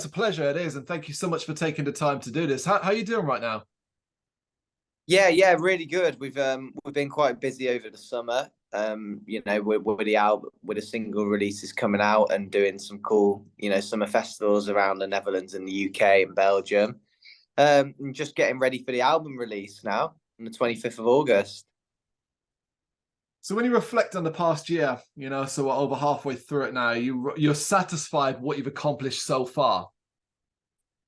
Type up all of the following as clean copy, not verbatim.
it's a pleasure. It is. And thank you so much for taking the time to do this. How are you doing right now? Yeah, really good. We've been quite busy over the summer. With the album, with the single releases coming out and doing some cool, summer festivals around the Netherlands and the UK and Belgium. And just getting ready for the album release now on the 25th of August. So when you reflect on the past year, so we're over halfway through it now, you're satisfied with what you've accomplished so far?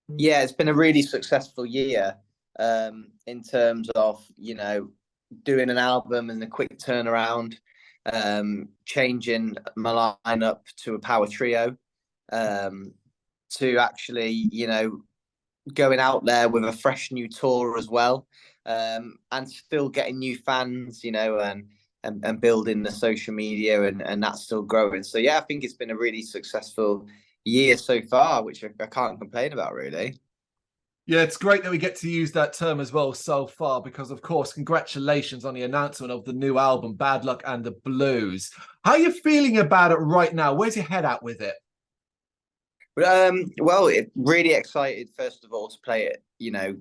Yeah, it's been a really successful year in terms of, doing an album and a quick turnaround, changing my lineup to a power trio, to actually, going out there with a fresh new tour as well, and still getting new fans, and building the social media and that's still growing. So yeah, I think it's been a really successful year so far, which I can't complain about really. Yeah, it's great that we get to use that term as well so far, because of course, congratulations on the announcement of the new album, Bad Luck and the Blues. How are you feeling about it right now? Where's your head at with it? Well, really excited first of all to play it,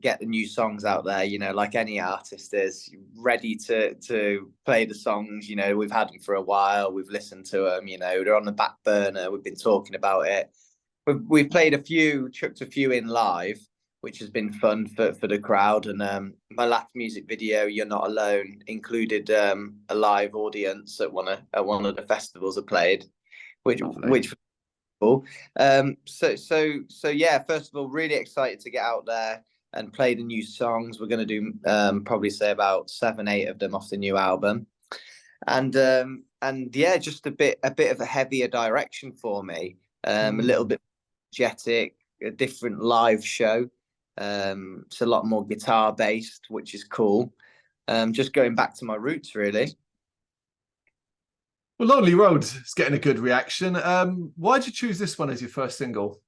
get the new songs out there, like any artist is ready to play the songs. We've had them for a while, we've listened to them, they're on the back burner, we've been talking about it. We've played chucked a few in live, which has been fun for the crowd. And my last music video, You're Not Alone, included a live audience at one of the festivals I played, which cool. So yeah, first of all, really excited to get out there and play the new songs. We're going to do probably say about 7-8 of them off the new album, and yeah, just a bit of a heavier direction for me, a little bit energetic, a different live show. It's a lot more guitar based, which is cool. Just going back to my roots really. Well, Lonely Road is getting a good reaction. Why did you choose this one as your first single?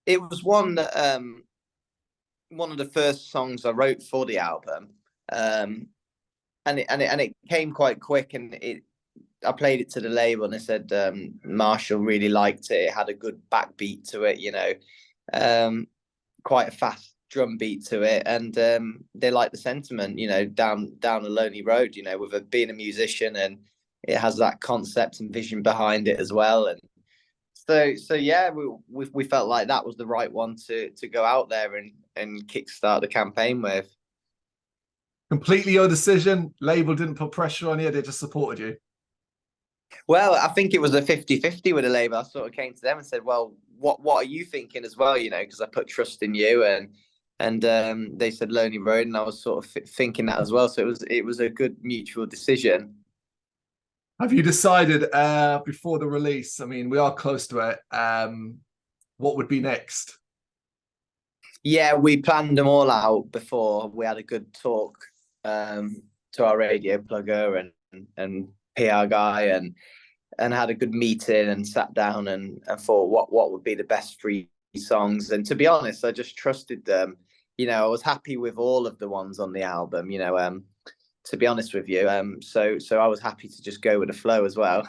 It was one of the first songs I wrote for the album, and it came quite quick. And I played it to the label, and they said Marshall really liked it. It had a good backbeat to it, quite a fast drum beat to it, and they like the sentiment, down a lonely road, with being a musician, and it has that concept and vision behind it as well. And so yeah, we felt like that was the right one to go out there and kickstart the campaign with. Completely your decision? Label didn't put pressure on you, they just supported you? Well, I think it was a 50-50 with the label. I sort of came to them and said, well, what are you thinking as well, because I put trust in you, and they said Lonely Road, and I was sort of thinking that as well. So it was a good mutual decision. Have you decided before the release? I mean, we are close to it. What would be next? Yeah, we planned them all out before. We had a good talk to our radio plugger and PR guy, and had a good meeting and sat down and thought what would be the best 3 songs. And to be honest, I just trusted them. I was happy with all of the ones on the album, to be honest with you. So I was happy to just go with the flow as well.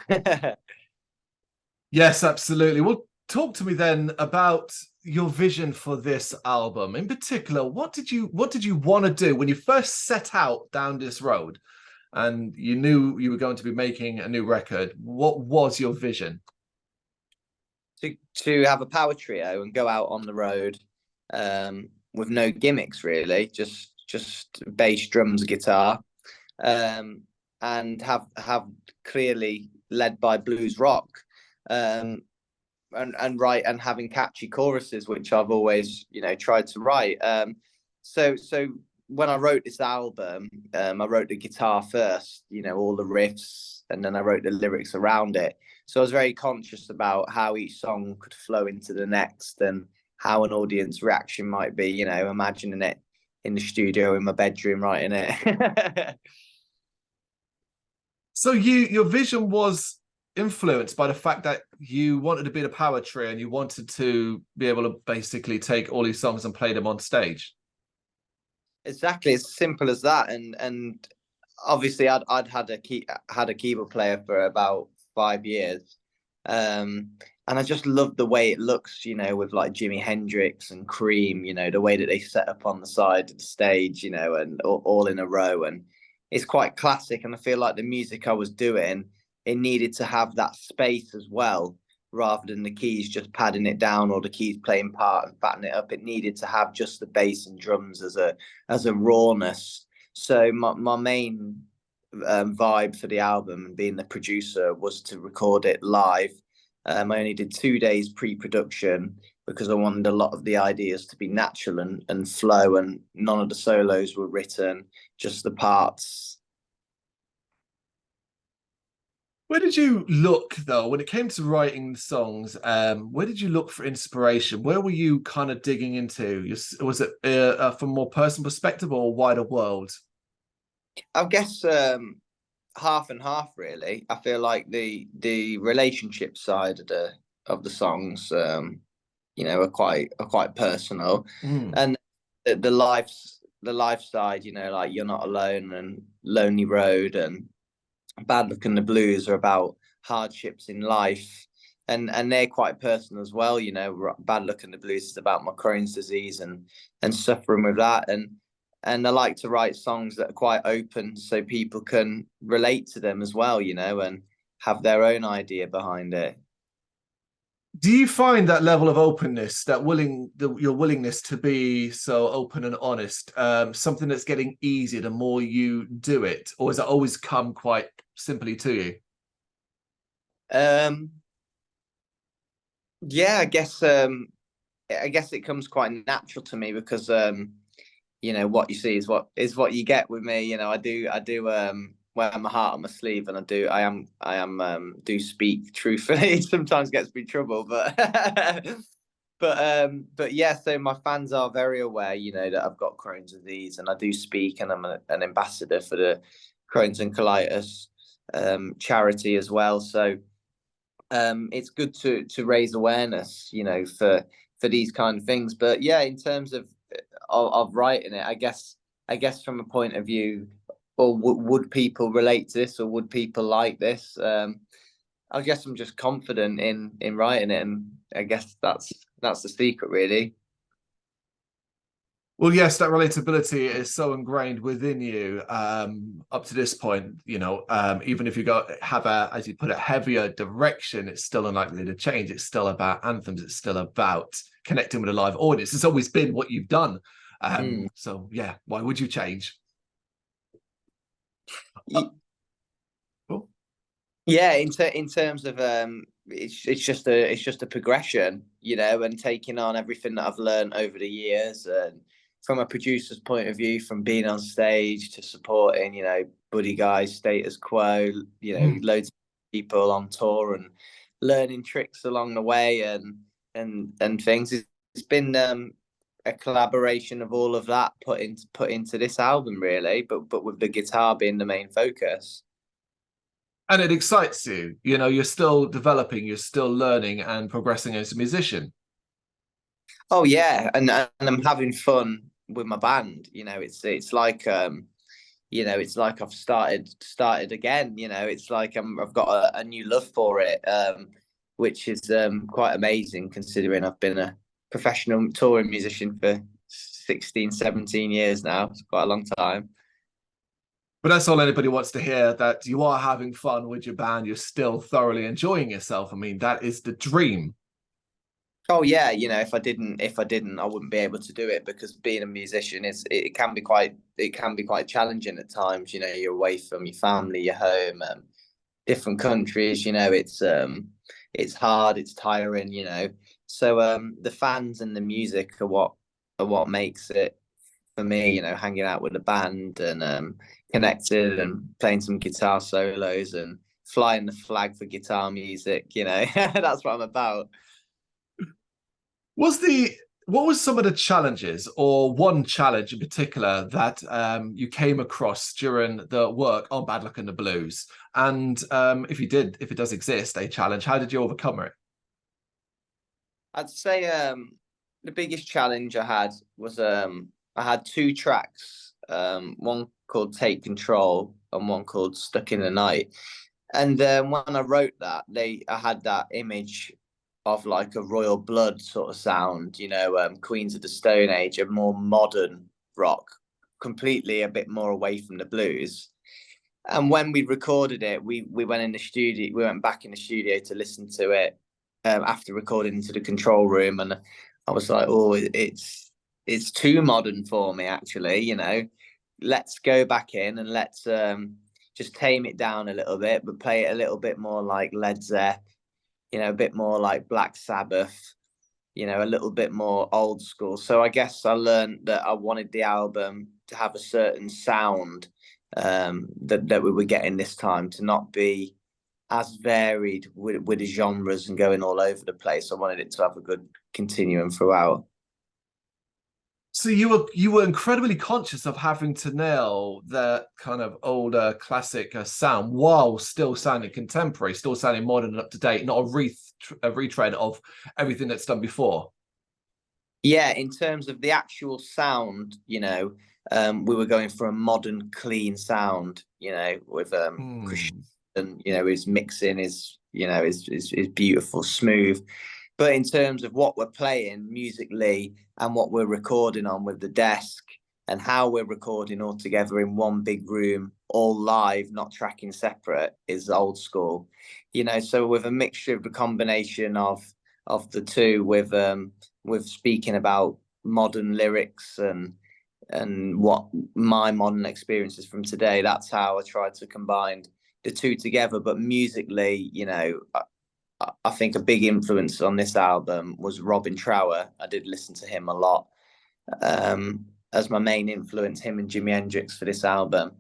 Yes, absolutely. Well, talk to me then about your vision for this album. In particular, what did you want to do when you first set out down this road and you knew you were going to be making a new record? What was your vision? To have a power trio and go out on the road, with no gimmicks really, just bass, drums, guitar, and have clearly led by blues rock, and write and having catchy choruses, which I've always tried to write. So when I wrote this album, I wrote the guitar first, all the riffs, and then I wrote the lyrics around it. So I was very conscious about how each song could flow into the next, and how an audience reaction might be, imagining it in the studio in my bedroom writing it. So your vision was influenced by the fact that you wanted to be the power trio and you wanted to be able to basically take all these songs and play them on stage. Exactly, it's simple as that. And obviously I'd had a keyboard player for about 5 years, and and I just love the way it looks, you know, with like Jimi Hendrix and Cream, you know, the way that they set up on the side of the stage, you know, and all in a row. And it's quite classic. And I feel like the music I was doing, it needed to have that space as well, rather than the keys just padding it down or the keys playing part and fatting it up. It needed to have just the bass and drums as a rawness. So my main vibe for the album and being the producer was to record it live. I only did 2 days pre-production because I wanted a lot of the ideas to be natural and flow, and none of the solos were written, just the parts. Where did you look, though, when it came to writing songs? Where did you look for inspiration? Where were you kind of digging into? Was it from a more personal perspective or a wider world? I guess half and half, really. I feel like the relationship side of the songs, you know, are quite personal, and the life side, you know, like You're Not Alone and Lonely Road and Bad Luck and the Blues are about hardships in life, and they're quite personal as well. You know, Bad Luck and the Blues is about my Crohn's disease and suffering with that, and I like to write songs that are quite open so people can relate to them as well, you know, and have their own idea behind it. Do you find that level of openness, your willingness to be so open and honest, something that's getting easier the more you do it, or has it always come quite simply to you? Yeah, I guess it comes quite natural to me because you know, what you see is what you get with me. You know, I do wear my heart on my sleeve, and I am do speak truthfully. It sometimes gets me in trouble, but but yeah. So my fans are very aware, you know, that I've got Crohn's disease, and I do speak, and I'm an ambassador for the Crohn's and Colitis charity as well. So it's good to raise awareness, you know, for these kind of things. But yeah, in terms of writing it, I guess from a point of view, or would people relate to this, or would people like this? I guess I'm just confident in writing it, and I guess that's the secret, really. Well, yes, that relatability is so ingrained within you up to this point. You know, even if you have as you put it, heavier direction, it's still unlikely to change. It's still about anthems. It's still about connecting with a live audience. It's always been what you've done. So yeah, why would you change? Yeah, in terms of it's just a progression, you know, and taking on everything that I've learned over the years, and from a producer's point of view, from being on stage to supporting, you know, Buddy Guys, Status Quo, you know, loads of people on tour, and learning tricks along the way, and things. It's been a collaboration of all of that put into this album, really, but with the guitar being the main focus. And it excites you. You know, you're still developing, you're still learning and progressing as a musician. Oh yeah, and I'm having fun with my band. You know, it's like you know, it's like I've started again. You know, it's like I've got a new love for it, which is quite amazing considering I've been a professional touring musician for 16, 17 years now. It's quite a long time. But that's all anybody wants to hear, that you are having fun with your band. You're still thoroughly enjoying yourself. I mean, that is the dream. Oh yeah, you know, if I didn't, I wouldn't be able to do it, because being a musician it can be quite challenging at times. You know, you're away from your family, your home, different countries. You know, it's hard, it's tiring. You know, so the fans and the music are what makes it for me. You know, hanging out with the band and connected and playing some guitar solos and flying the flag for guitar music. You know, that's what I'm about. What was some of the challenges, or one challenge in particular, that you came across during the work on Bad Luck and the Blues? And if it does exist, a challenge, how did you overcome it? I'd say the biggest challenge I had was I had two tracks, one called Take Control and one called Stuck in the Night. And when I wrote that, I had that image like a Royal Blood sort of sound, you know, Queens of the Stone Age, a more modern rock, completely a bit more away from the blues. And when we recorded it, we went in the studio, we went back in the studio to listen to it after recording into the control room, and I was like, oh, it's too modern for me, actually, you know. Let's go back in and let's just tame it down a little bit, but play it a little bit more like Led Zepp, you know, a bit more like Black Sabbath, you know, a little bit more old school. So I guess I learned that I wanted the album to have a certain sound that we were getting this time, to not be as varied with the genres and going all over the place. I wanted it to have a good continuum throughout. So you were incredibly conscious of having to nail that kind of older classic sound while still sounding contemporary, still sounding modern and up to date, not a retread of everything that's done before. Yeah, in terms of the actual sound, you know, we were going for a modern, clean sound, you know, with Christian, you know, his mixing is, you know, is beautiful, smooth. But in terms of what we're playing musically and what we're recording on with the desk and how we're recording all together in one big room, all live, not tracking separate, is old school. You know, so with a mixture of the combination of the two, with speaking about modern lyrics and what my modern experiences from today, that's how I tried to combine the two together. But musically, you know, I think a big influence on this album was Robin Trower. I did listen to him a lot as my main influence, him and Jimi Hendrix, for this album.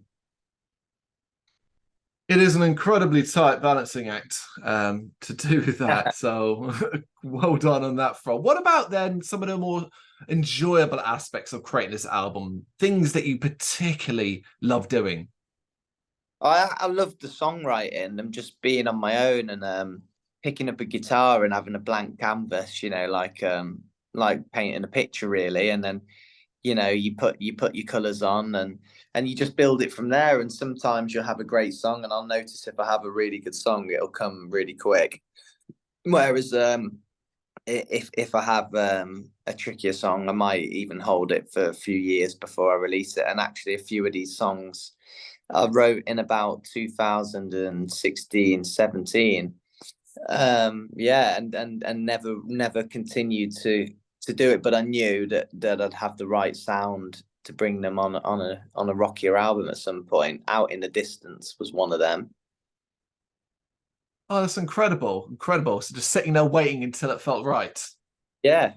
It is an incredibly tight balancing act to do that. So well done on that front. What about then some of the more enjoyable aspects of creating this album? Things that you particularly love doing? I love the songwriting and just being on my own and picking up a guitar and having a blank canvas, you know, like painting a picture really, and then, you know, you put your colors on and you just build it from there. And sometimes you'll have a great song, and I'll notice if I have a really good song, it'll come really quick. Whereas if I have a trickier song, I might even hold it for a few years before I release it. And actually, a few of these songs I wrote in about 2016, 17. Yeah, and never continued to do it, but I knew that I'd have the right sound to bring them on a rockier album at some point. Out in the Distance was one of them. Oh, that's incredible. So just sitting there waiting until it felt right. Yeah,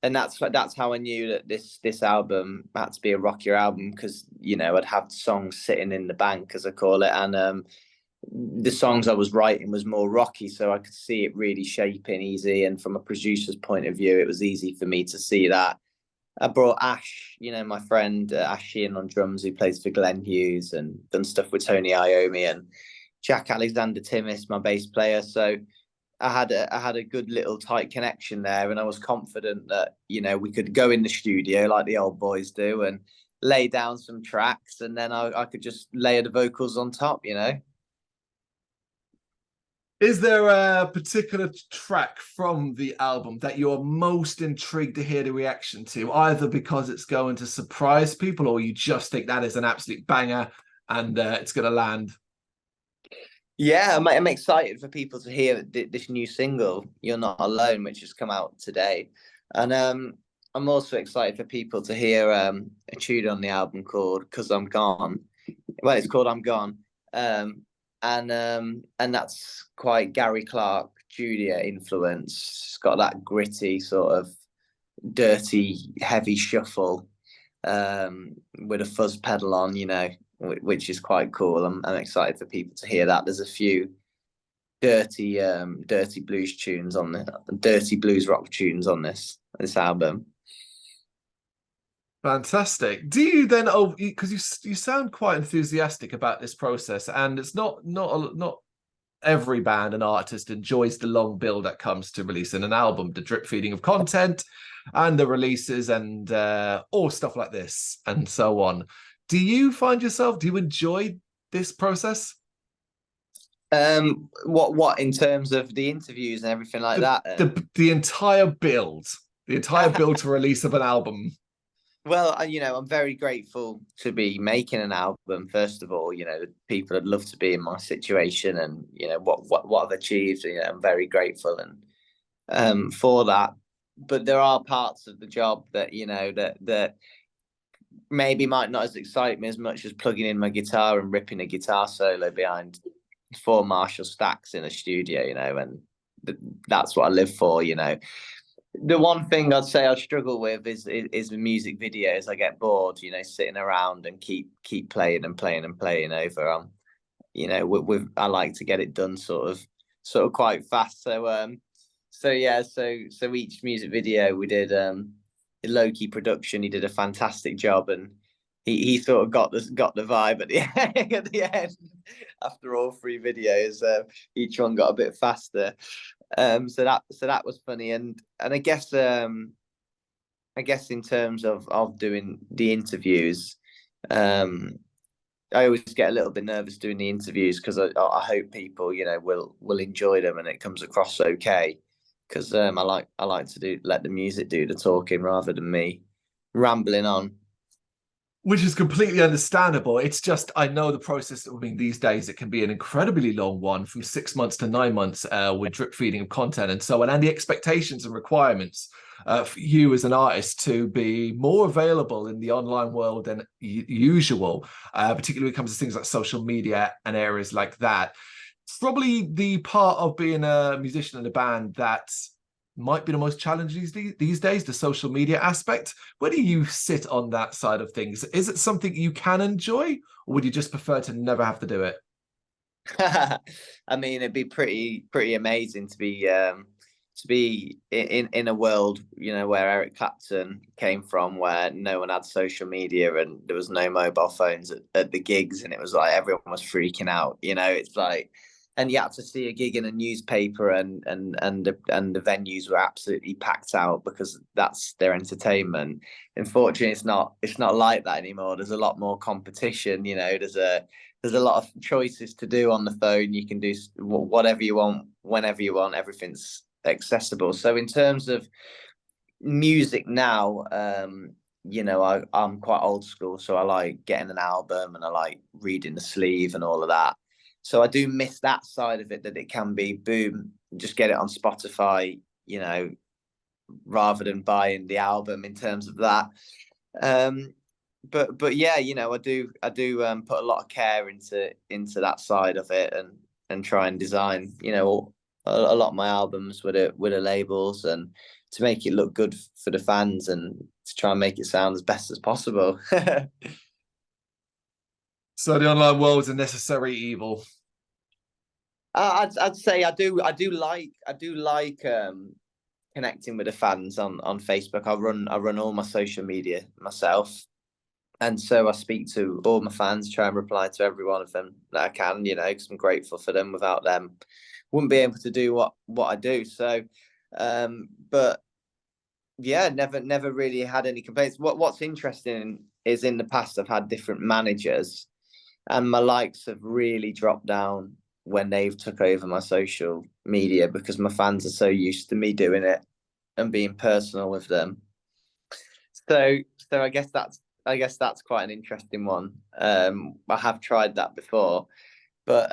and that's how I knew that this album had to be a rockier album, because, you know, I'd have songs sitting in the bank, as I call it, and the songs I was writing was more rocky, so I could see it really shaping easy. And from a producer's point of view, it was easy for me to see that. I brought Ash, you know, my friend Ash Sheehan on drums, who plays for Glenn Hughes and done stuff with Tony Iommi, and Jack Alexander Timmis, my bass player. So I had a good little tight connection there, and I was confident that, you know, we could go in the studio like the old boys do and lay down some tracks, and then I could just layer the vocals on top, you know. Is there a particular track from the album that you're most intrigued to hear the reaction to, either because it's going to surprise people or you just think that is an absolute banger and it's going to land? Yeah, I'm excited for people to hear this new single, You're Not Alone, which has come out today. And I'm also excited for people to hear a tune on the album called "'Cause I'm Gone." Well, it's called "I'm Gone." And that's quite Gary Clark Jr. influence. It's got that gritty, sort of dirty, heavy shuffle with a fuzz pedal on, you know, which is quite cool. I'm excited for people to hear that. There's a few dirty blues tunes on the dirty blues rock tunes on this album. Fantastic. Do you then, because you sound quite enthusiastic about this process, and it's not every band and artist enjoys the long build that comes to releasing an album, the drip feeding of content and the releases and all stuff like this and so on. Do you enjoy this process? What in terms of the interviews and everything like The that? the entire build, the entire build to release of an album. Well, I'm very grateful to be making an album. First of all, people would love to be in my situation, and what I've achieved. I'm very grateful and for that. But there are parts of the job that that maybe might not as excite me as much as plugging in my guitar and ripping a guitar solo behind 4 Marshall stacks in a studio. And that's what I live for. The one thing I'd say I struggle with is the music videos. I get bored, sitting around and keep playing and playing and playing over. I like to get it done sort of quite fast. So each music video we did, Loki production, he did a fantastic job, and he sort of got the vibe at the end after all 3 videos. Each one got a bit faster. So that was funny, and I guess in terms of doing the interviews, I always get a little bit nervous doing the interviews because I hope people will enjoy them and it comes across okay, because I like to let the music do the talking rather than me rambling on. Which is completely understandable. It's just, I know the process, I mean, these days it can be an incredibly long one, from 6 months to 9 months, with drip feeding of content and so on, and the expectations and requirements for you as an artist to be more available in the online world than usual, particularly when it comes to things like social media and areas like that. Probably the part of being a musician in a band that might be the most challenging these days, the social media aspect. Where do you sit on that side of things? Is it something you can enjoy, or would you just prefer to never have to do it? I mean, it'd be pretty amazing to be in a world, where Eric Clapton came from, where no one had social media and there was no mobile phones at the gigs, and it was like everyone was freaking out. It's like, and you had to see a gig in a newspaper, and the venues were absolutely packed out because that's their entertainment. Unfortunately, it's not like that anymore. There's a lot more competition. There's a lot of choices to do on the phone. You can do whatever you want, whenever you want. Everything's accessible. So in terms of music now, I'm quite old school, so I like getting an album and I like reading the sleeve and all of that. So I do miss that side of it, that it can be boom, just get it on Spotify, rather than buying the album in terms of that. But yeah, I do put a lot of care into that side of it, and try and design, a lot of my albums with the labels, and to make it look good for the fans, and to try and make it sound as best as possible. So the online world is a necessary evil. I'd say I do like connecting with the fans on Facebook. I run all my social media myself, and so I speak to all my fans, try and reply to every one of them that I can, because I'm grateful for them. Without them, wouldn't be able to do what I do. So but yeah, never really had any complaints. What's interesting is, in the past I've had different managers, and my likes have really dropped down when they've took over my social media, because my fans are so used to me doing it and being personal with them. So I guess that's quite an interesting one. I have tried that before, but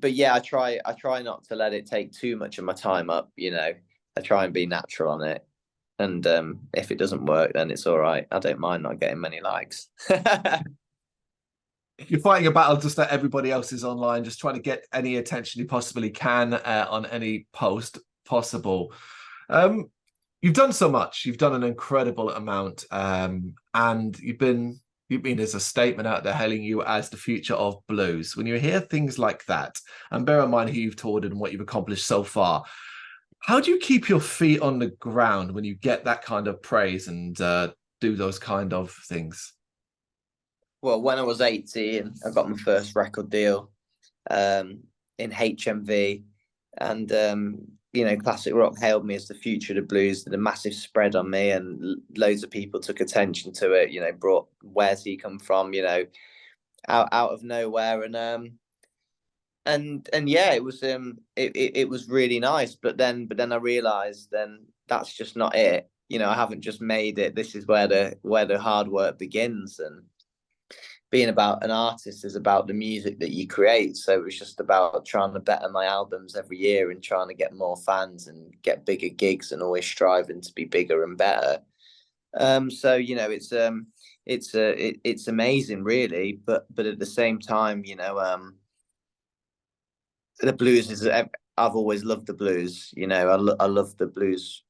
yeah, I try not to let it take too much of my time up. I try and be natural on it, and if it doesn't work, then it's all right. I don't mind not getting many likes. You're fighting a battle just that everybody else is online, just trying to get any attention you possibly can on any post possible. You've done so much. You've done an incredible amount, and you've been as a statement out there hailing you as the future of blues. When you hear things like that, and bear in mind who you've toured and what you've accomplished so far, how do you keep your feet on the ground when you get that kind of praise and do those kind of things? Well, when I was 18, I got my first record deal in HMV, and classic rock hailed me as the future of the blues. Did a massive spread on me, and loads of people took attention to it. Brought "Where's He Come From?" out of nowhere, and and yeah, it was it was really nice. But then I realized then that's just not it. You know, I haven't just made it. This is where the hard work begins. And being about an artist is about the music that you create. So it was just about trying to better my albums every year and trying to get more fans and get bigger gigs and always striving to be bigger and better. So you know, it's amazing, really. But at the same time, you know, the blues is. I've always loved the blues. You know, I love the blues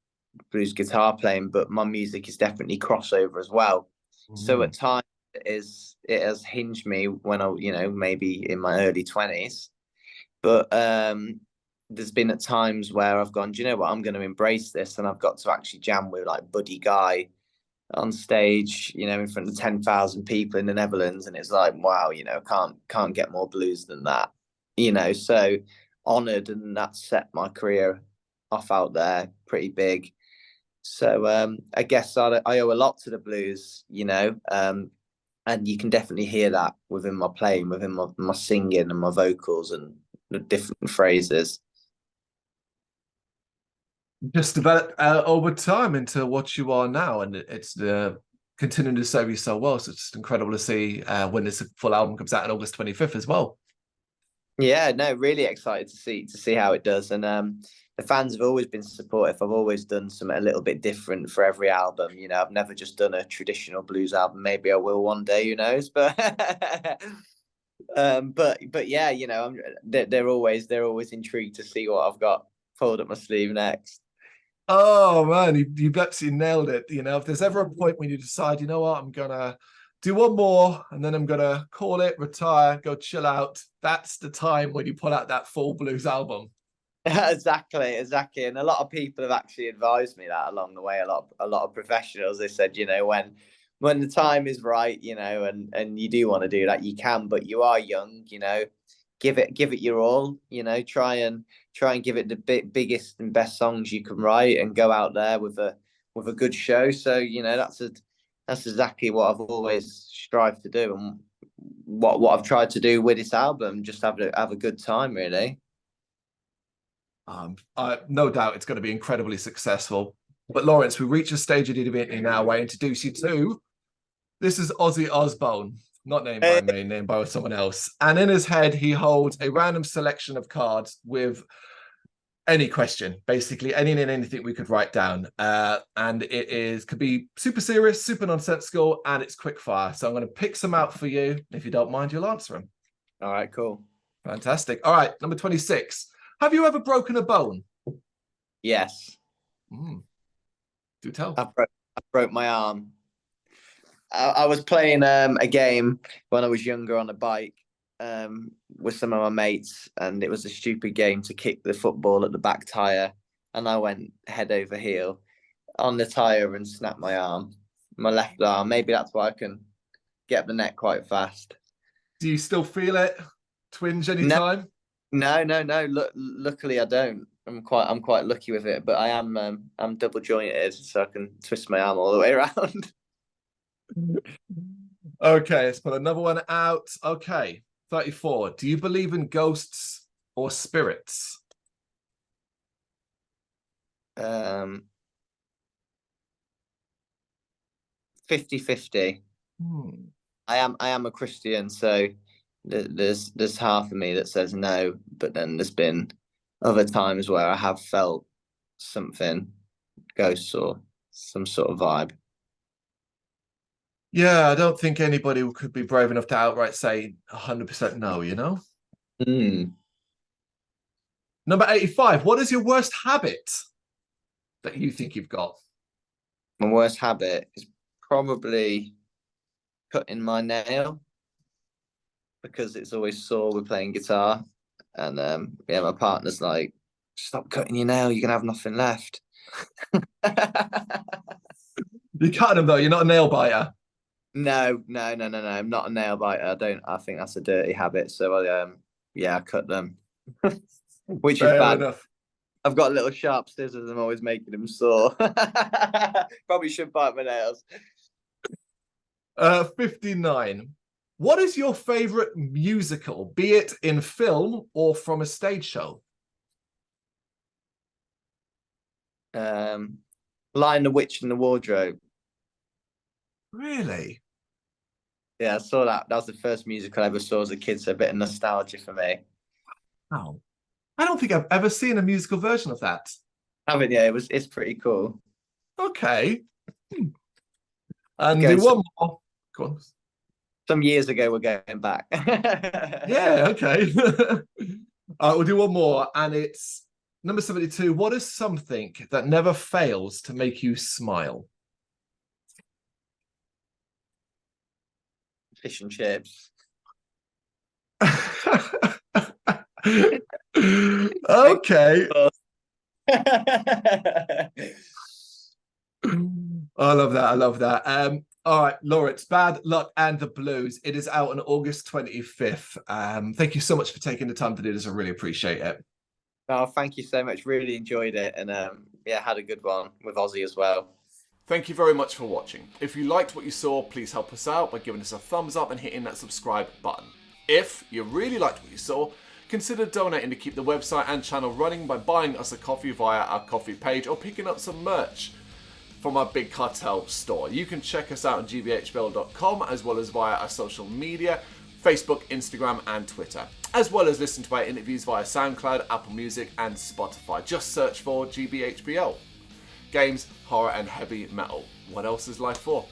guitar playing, but my music is definitely crossover as well. So at times it has hinged me when I, you know, maybe in my early 20s. But there's been at times where I've gone, do you know what, I'm going to embrace this, and I've got to actually jam with like Buddy Guy on stage, you know, in front of 10,000 people in the Netherlands, and it's like, wow, you know, can't get more blues than that, you know. So honored, and that set my career off out there pretty big. So I guess I owe a lot to the blues, you know, and you can definitely hear that within my playing, within my singing and my vocals and the different phrases. Just developed over time into what you are now, and it's continuing to serve you so well. So it's just incredible to see when this full album comes out on August 25th as well. Yeah, no, really excited to see how it does. And the fans have always been supportive. I've always done something a little bit different for every album. You know, I've never just done a traditional blues album. Maybe I will one day, who knows? But but yeah, you know, they're always intrigued to see what I've got pulled up my sleeve next. Oh man, you absolutely nailed it. You know, if there's ever a point when you decide, you know what, I'm gonna do one more and then I'm gonna call it, retire, go chill out, that's the time when you pull out that full blues album. Exactly. And a lot of people have actually advised me that along the way. A lot of professionals, they said, you know, when the time is right, you know, and you do want to do that, you can, but you are young, you know, give it your all, you know, try and give it the biggest and best songs you can write, and go out there with a good show. So, you know, that's exactly what I've always strived to do, and what I've tried to do with this album, just have a good time, really. No doubt it's going to be incredibly successful. But Laurence, we reach a stage of the event now where I introduce you to, this is Ozzy Osbourne, not named by me, named by someone else. And in his head, he holds a random selection of cards with any question, basically any and anything we could write down. And could be super serious, super nonsensical, and it's quick fire. So I'm going to pick some out for you. If you don't mind, you'll answer them. All right, cool. Fantastic. All right, number 26. Have you ever broken a bone? Yes. Do tell. I broke my arm. I was playing a game when I was younger on a bike with some of my mates, and it was a stupid game to kick the football at the back tire, and I went head over heel on the tire and snapped my arm, my left arm. Maybe that's why I can get up the neck quite fast. Do you still feel it? Twinge anytime? No. Luckily, I don't. I'm quite lucky with it, but I'm double jointed, so I can twist my arm all the way around. Okay, let's put another one out. Okay, 34. Do you believe in ghosts or spirits? 50-50. I am a Christian, so there's half of me that says no, but then there's been other times where I have felt something, ghosts or some sort of vibe. Yeah, I don't think anybody could be brave enough to outright say 100% no, you know? Number 85. What is your worst habit that you think you've got? My worst habit is probably cutting my nail, because it's always sore with playing guitar. And yeah, my partner's like, stop cutting your nail, you're gonna have nothing left. You're cutting them though, you're not a nail biter. No, I'm not a nail biter. I think that's a dirty habit. So I cut them. Which Fair is bad. enough. I've got little sharp scissors. I'm always making them sore. Probably should bite my nails. 59. What is your favourite musical, be it in film or from a stage show? Lion, the Witch, and the Wardrobe. Really? Yeah, I saw that. That was the first musical I ever saw as a kid, so a bit of nostalgia for me. Oh, I don't think I've ever seen a musical version of that. Haven't you? It's pretty cool. Okay. And Going do one more. Go on. Some years ago, we're going back. Yeah, okay. We'll do one more, and it's number 72. What is something that never fails to make you smile? Fish and chips. Okay. I love that. I love that. All right, Laurence, Bad Luck and the Blues. It is out on August 25th. Thank you so much for taking the time to do this. I really appreciate it. Oh, thank you so much. Really enjoyed it. And yeah, had a good one with Ozzy as well. Thank you very much for watching. If you liked what you saw, please help us out by giving us a thumbs up and hitting that subscribe button. If you really liked what you saw, consider donating to keep the website and channel running by buying us a coffee via our coffee page or picking up some merch from our Big Cartel store. You can check us out on gbhbl.com as well as via our social media, Facebook, Instagram and Twitter, as well as listen to our interviews via SoundCloud, Apple Music and Spotify. Just search for GBHBL. Games, horror and heavy metal. What else is life for?